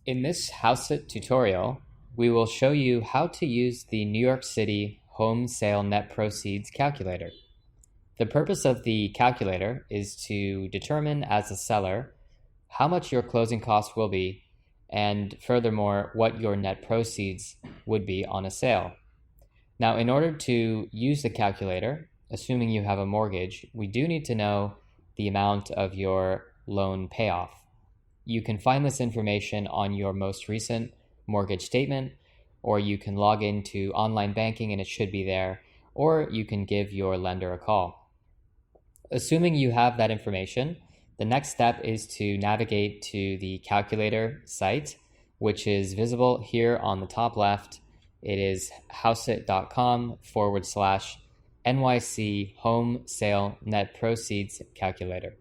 In this Hauseit tutorial, we will show you how to use the New York City home sale net proceeds calculator. The purpose of the calculator is to determine as a seller how much your closing costs will be, and furthermore, what your net proceeds would be on a sale. Now, in order to use the calculator, assuming you have a mortgage, we do need to know the amount of your loan payoff. You can find this information on your most recent mortgage statement, or you can log into online banking and it should be there, or you can give your lender a call. Assuming you have that information, the next step is to navigate to the calculator site, which is visible here on the top left. It is hauseit.com/NYC home sale net proceeds calculator.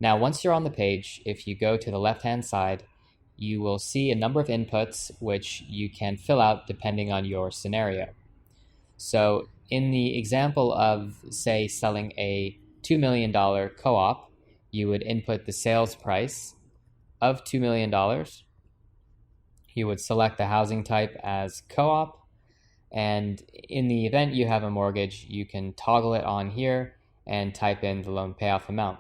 Now, once you're on the page, if you go to the left-hand side, you will see a number of inputs which you can fill out depending on your scenario. So in the example of, say, selling a $2 million co-op, you would input the sales price of $2 million. You would select the housing type as co-op, and in the event you have a mortgage, you can toggle it on here and type in the loan payoff amount.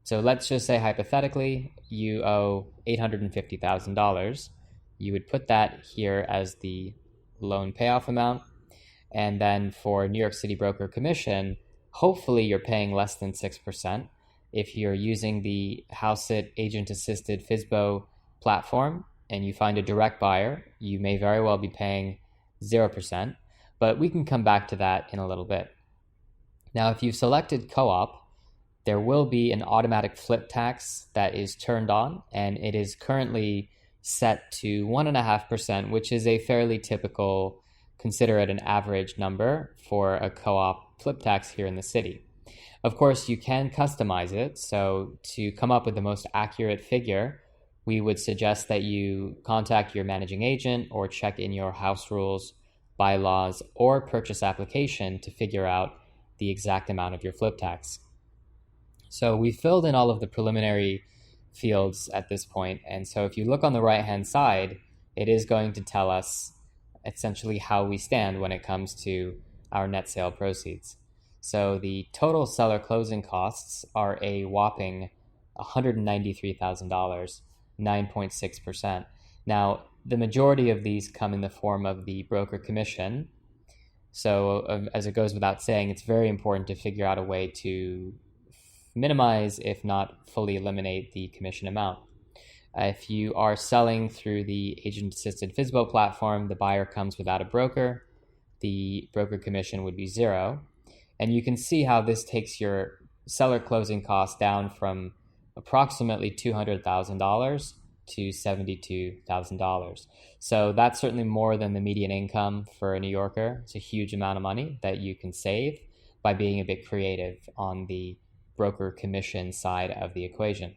So let's just say hypothetically you owe $850,000. You would put that here as the loan payoff amount. And then for New York City broker commission, hopefully you're paying less than 6%. If you're using the Hauseit agent-assisted FSBO platform and you find a direct buyer, you may very well be paying 0%, but we can come back to that in a little bit. Now, if you've selected co-op, there will be an automatic flip tax that is turned on, and it is currently set to 1.5%, which is a fairly typical, consider it an average number for a co-op flip tax here in the city. Of course, you can customize it, so to come up with the most accurate figure, we would suggest that you contact your managing agent or check in your house rules, bylaws, or purchase application to figure out the exact amount of your flip tax. So we filled in all of the preliminary fields at this point, and so if you look on the right-hand side, it is going to tell us essentially how we stand when it comes to our net sale proceeds. So the total seller closing costs are a whopping $193,000, 9.6%. Now, the majority of these come in the form of the broker commission. So as it goes without saying, it's very important to figure out a way to minimize, if not fully eliminate, the commission amount. If you are selling through the agent-assisted FSBO platform, the buyer comes without a broker. The broker commission would be 0. And you can see how this takes your seller closing costs down from approximately $200,000 to $72,000. So that's certainly more than the median income for a New Yorker. It's a huge amount of money that you can save by being a bit creative on the broker commission side of the equation.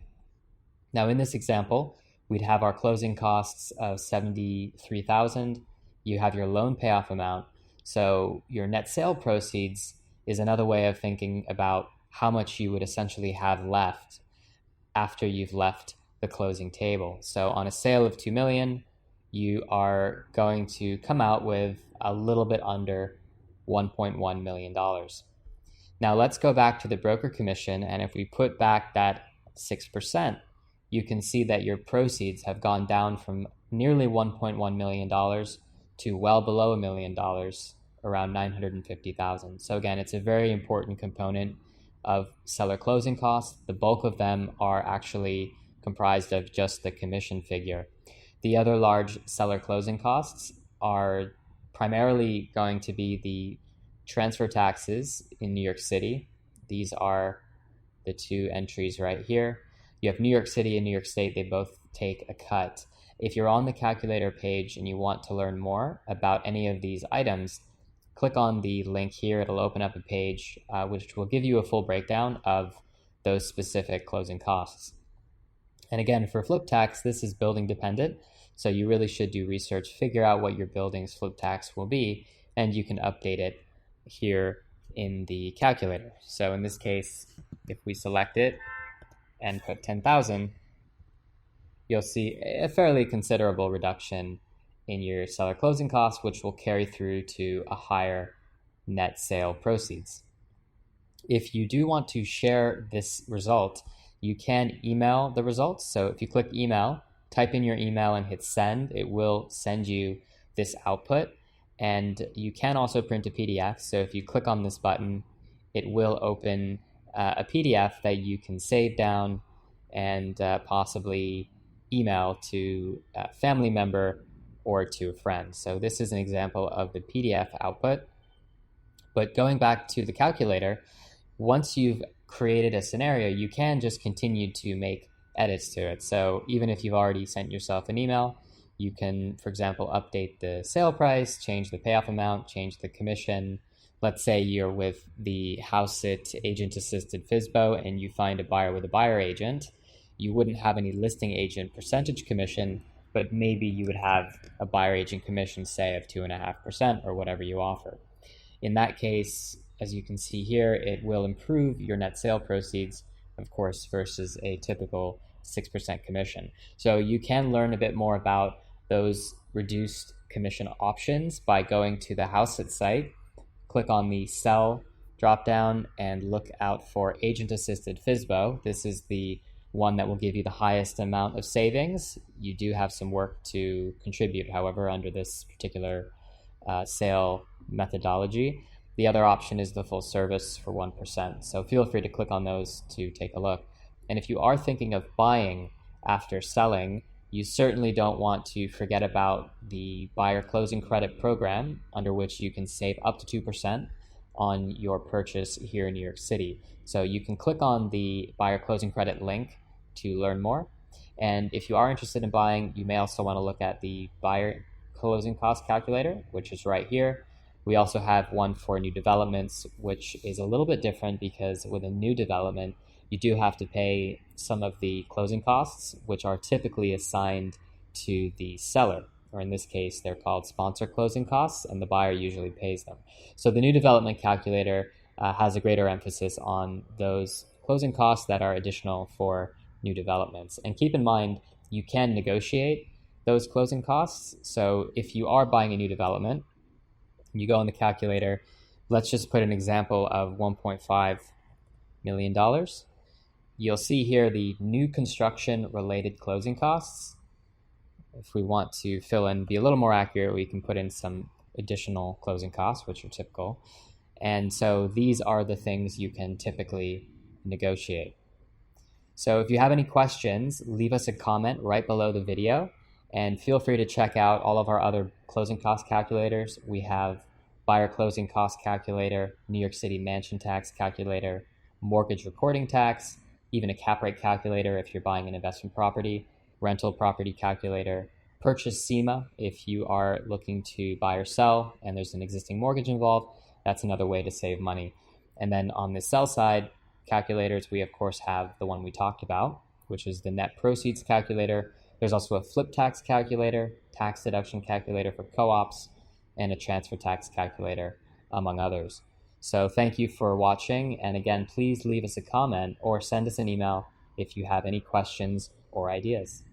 Now, in this example, we'd have our closing costs of $73,000. You have your loan payoff amount. So your net sale proceeds is another way of thinking about how much you would essentially have left after you've left the closing table. So on a sale of $2 million, you are going to come out with a little bit under $1.1 million. Now let's go back to the broker commission, and if we put back that 6%, you can see that your proceeds have gone down from nearly $1.1 million to well below $1 million, around $950,000. So again, it's a very important component of seller closing costs. The bulk of them are actually comprised of just the commission figure. The other large seller closing costs are primarily going to be the transfer taxes in New York City. These are the two entries right here. You have New York City and New York State. They both take a cut. If you're on the calculator page and you want to learn more about any of these items, click on the link here. It'll open up a page which will give you a full breakdown of those specific closing costs. And again, for flip tax, this is building dependent. So you really should do research, figure out what your building's flip tax will be, and you can update it here in the calculator. So in this case, if we select it and put 10,000, you'll see a fairly considerable reduction in your seller closing costs, which will carry through to a higher net sale proceeds. If you do want to share this result, you can email the results. So if you click email, type in your email and hit send, it will send you this output. And you can also print a PDF. So if you click on this button, it will open a PDF that you can save down and possibly email to a family member or to a friend. So this is an example of the PDF output. But going back to the calculator, once you've created a scenario, you can just continue to make edits to it. So even if you've already sent yourself an email, you can, for example, update the sale price, change the payoff amount, change the commission. Let's say you're with the Hauseit agent-assisted FSBO and you find a buyer with a buyer agent. You wouldn't have any listing agent percentage commission, but maybe you would have a buyer agent commission, say, of 2.5% or whatever you offer. In that case, as you can see here, it will improve your net sale proceeds, of course, versus a typical 6% commission. So you can learn a bit more about those reduced commission options by going to the Hauseit site, click on the Sell dropdown, and look out for Agent-Assisted FSBO. This is the one that will give you the highest amount of savings. You do have some work to contribute, however, under this particular sale methodology. The other option is the full service for 1%. So feel free to click on those to take a look. And if you are thinking of buying after selling, you certainly don't want to forget about the buyer closing credit program, under which you can save up to 2% on your purchase here in New York City. So you can click on the buyer closing credit link to learn more. And if you are interested in buying, you may also want to look at the buyer closing cost calculator, which is right here. We also have one for new developments, which is a little bit different because with a new development, you do have to pay some of the closing costs, which are typically assigned to the seller, or in this case, they're called sponsor closing costs, and the buyer usually pays them. So the new development calculator has a greater emphasis on those closing costs that are additional for new developments. And keep in mind, you can negotiate those closing costs. So if you are buying a new development, you go on the calculator, let's just put an example of $1.5 million. You'll see here the new construction related closing costs. If we want to fill in, be a little more accurate, we can put in some additional closing costs, which are typical. And so these are the things you can typically negotiate. So if you have any questions, leave us a comment right below the video, and feel free to check out all of our other closing cost calculators. We have buyer closing cost calculator, New York City mansion tax calculator, mortgage recording tax, even a cap rate calculator if you're buying an investment property, rental property calculator, purchase SEMA if you are looking to buy or sell and there's an existing mortgage involved. That's another way to save money. And then on the sell side calculators, we of course have the one we talked about, which is the net proceeds calculator. There's also a flip tax calculator, tax deduction calculator for co-ops, and a transfer tax calculator, among others. So thank you for watching, and again, please leave us a comment or send us an email if you have any questions or ideas.